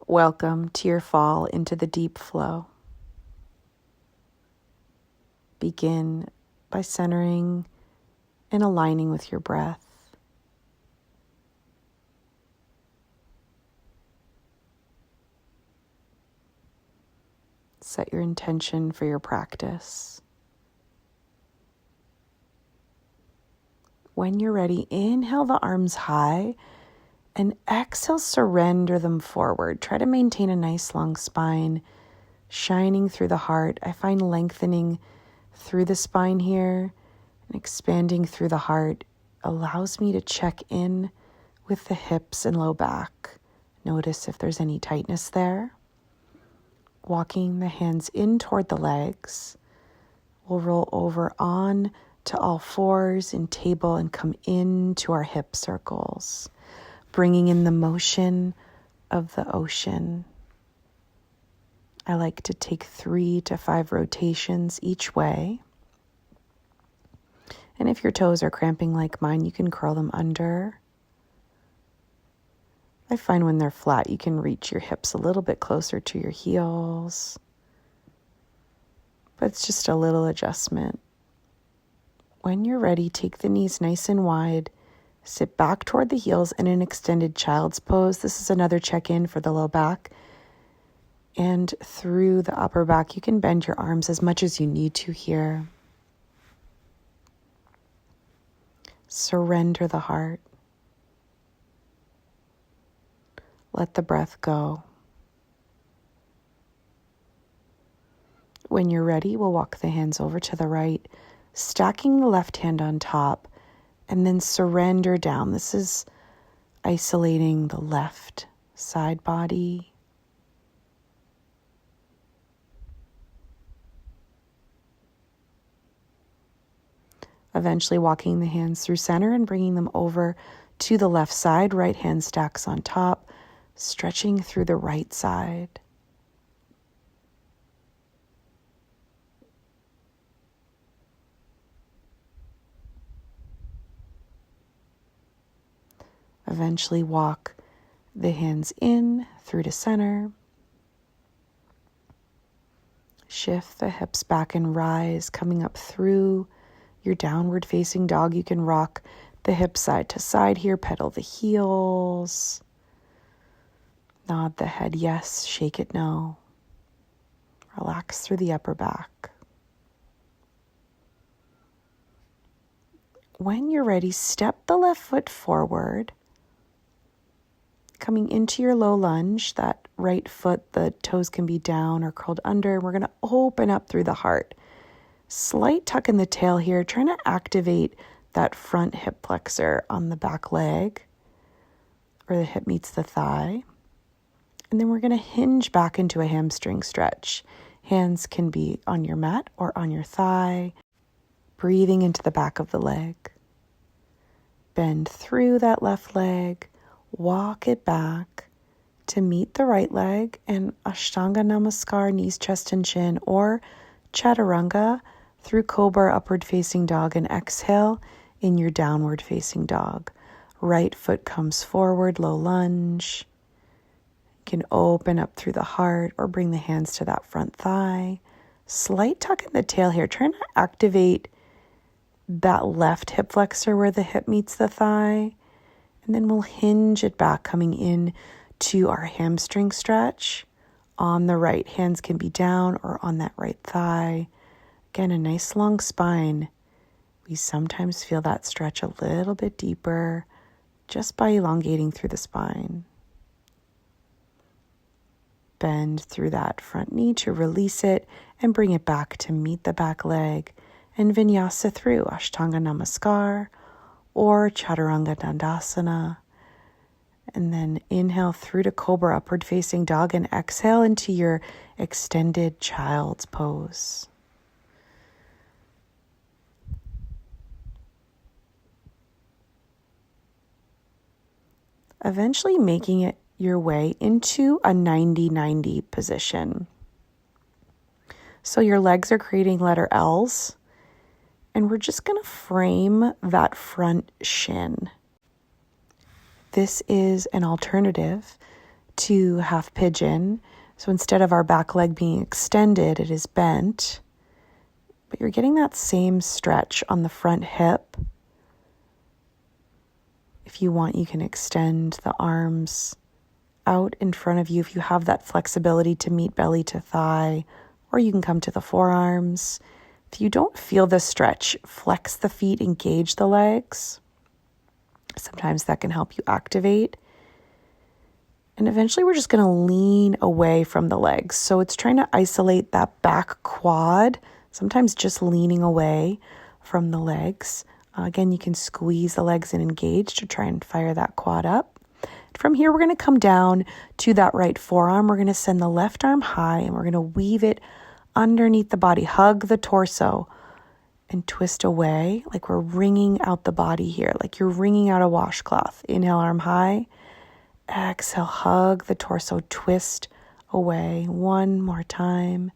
Welcome to your fall into the deep flow. Begin by centering and aligning with your breath. Set your intention for your practice. When you're ready, inhale the arms high and exhale, surrender them forward. Try to maintain a nice long spine, shining through the heart. I find lengthening through the spine here and expanding through the heart allows me to check in with the hips and low back. Notice if there's any tightness there. Walking the hands in toward the legs. We'll roll over on to all fours in table and come into our hip circles, bringing in the motion of the ocean. I like to take 3 to 5 rotations each way. And if your toes are cramping like mine, you can curl them under. I find when they're flat, you can reach your hips a little bit closer to your heels. But it's just a little adjustment. When you're ready, take the knees nice and wide. Sit back toward the heels in an extended child's pose. This is another check-in for the low back. And through the upper back, you can bend your arms as much as you need to here. Surrender the heart. Let the breath go. When you're ready, we'll walk the hands over to the right, stacking the left hand on top, and then surrender down. This is isolating the left side body. Eventually walking the hands through center and bringing them over to the left side. Right hand stacks on top, stretching through the right side. Eventually walk the hands in through to center. Shift the hips back and rise, coming up through your downward facing dog. You can rock the hips side to side here, pedal the heels. Nod the head yes, shake it no. Relax through the upper back. When you're ready, step the left foot forward. Coming into your low lunge, that right foot, the toes can be down or curled under. We're going to open up through the heart. Slight tuck in the tail here, trying to activate that front hip flexor on the back leg where the hip meets the thigh. And then we're going to hinge back into a hamstring stretch. Hands can be on your mat or on your thigh, breathing into the back of the leg. Bend through that left leg. Walk it back to meet the right leg and Ashtanga Namaskar, knees, chest, and chin, or Chaturanga through Cobra, upward facing dog, and exhale in your downward facing dog. Right foot comes forward, low lunge. You can open up through the heart or bring the hands to that front thigh. Slight tuck in the tail here, trying to activate that left hip flexor where the hip meets the thigh. And then we'll hinge it back, coming in to our hamstring stretch. On the right, hands can be down or on that right thigh. Again, a nice long spine. We sometimes feel that stretch a little bit deeper just by elongating through the spine. Bend through that front knee to release it and bring it back to meet the back leg. And vinyasa through Ashtanga Namaskar or Chaturanga Dandasana. And then inhale through to Cobra, upward facing dog, and exhale into your extended child's pose. Eventually making it your way into a 90-90 position. So your legs are creating letter L's. And we're just going to frame that front shin. This is an alternative to half pigeon. So instead of our back leg being extended, it is bent. But you're getting that same stretch on the front hip. If you want, you can extend the arms out in front of you if you have that flexibility to meet belly to thigh, or you can come to the forearms. If you don't feel the stretch, flex the feet, engage the legs. Sometimes that can help you activate. And eventually we're just going to lean away from the legs. So it's trying to isolate that back quad, sometimes just leaning away from the legs. Again, you can squeeze the legs and engage to try and fire that quad up. From here, we're going to come down to that right forearm. We're going to send the left arm high and we're going to weave it underneath the body. Hug the torso and twist away like we're wringing out the body here, like you're wringing out a washcloth. Inhale, arm high. Exhale, hug the torso, twist away. One more time.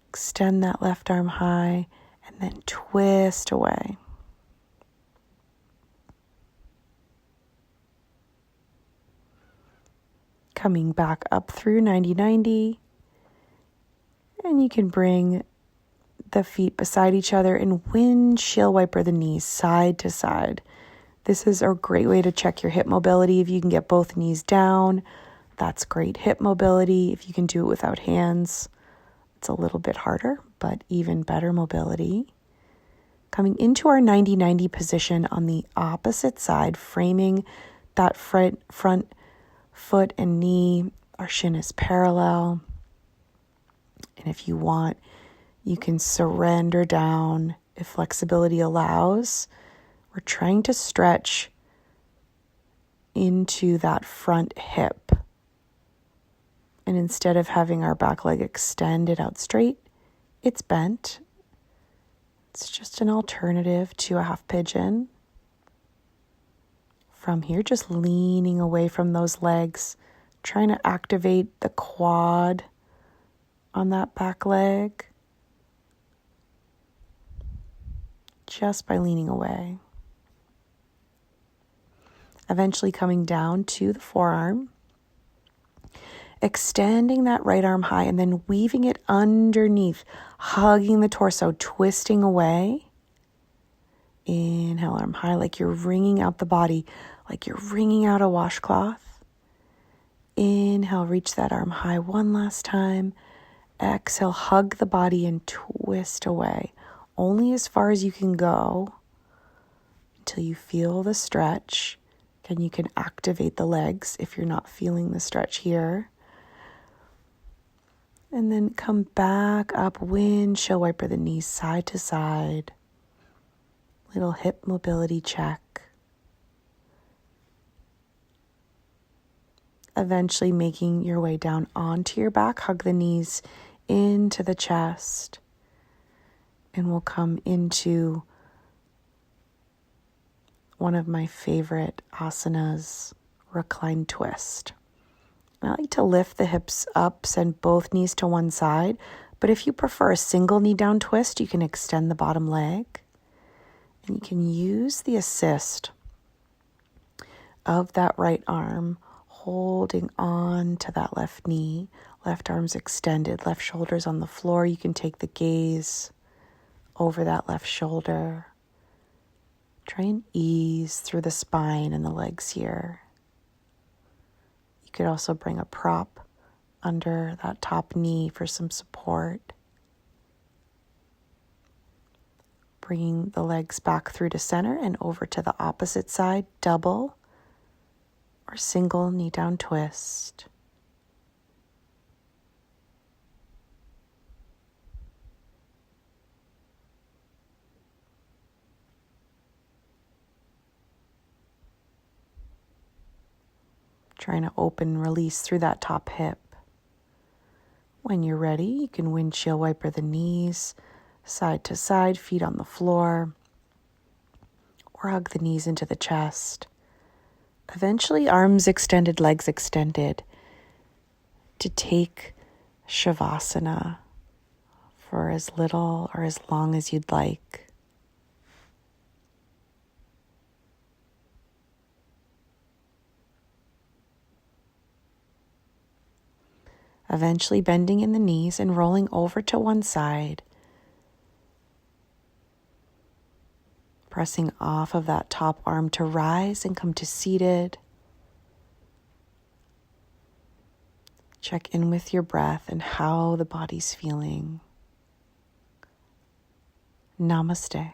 Extend that left arm high and then twist away. Coming back up through 90-90. And you can bring the feet beside each other and windshield wiper the knees side to side. This is a great way to check your hip mobility. If you can get both knees down, that's great hip mobility. If you can do it without hands, it's a little bit harder, but even better mobility. Coming into our 90-90 position on the opposite side, framing that front foot and knee. Our shin is parallel. And if you want, you can surrender down if flexibility allows. We're trying to stretch into that front hip. And instead of having our back leg extended out straight, it's bent. It's just an alternative to a half pigeon. From here, just leaning away from those legs, trying to activate the quad on that back leg just by leaning away. Eventually coming down to the forearm, extending that right arm high and then weaving it underneath, hugging the torso, twisting away. Inhale, arm high, like you're wringing out the body, like you're wringing out a washcloth. Inhale, reach that arm high one last time. Exhale, hug the body and twist away. Only as far as you can go until you feel the stretch. And you can activate the legs if you're not feeling the stretch here. And then come back up, windshield wiper the knees side to side. Little hip mobility check. Eventually making your way down onto your back. Hug the knees into the chest. And we'll come into one of my favorite asanas, reclined twist. I like to lift the hips up, send both knees to one side. But if you prefer a single knee down twist, you can extend the bottom leg. And you can use the assist of that right arm, holding on to that left knee. Left arm's extended, left shoulder's on the floor. You can take the gaze over that left shoulder. Try and ease through the spine and the legs here. You could also bring a prop under that top knee for some support. Bringing the legs back through to center and over to the opposite side, double or single knee down twist. Trying to open and release through that top hip. When you're ready, you can windshield wiper the knees, side to side, feet on the floor, or hug the knees into the chest. Eventually, arms extended, legs extended, to take Shavasana for as little or as long as you'd like. Eventually bending in the knees and rolling over to one side. Pressing off of that top arm to rise and come to seated. Check in with your breath and how the body's feeling. Namaste.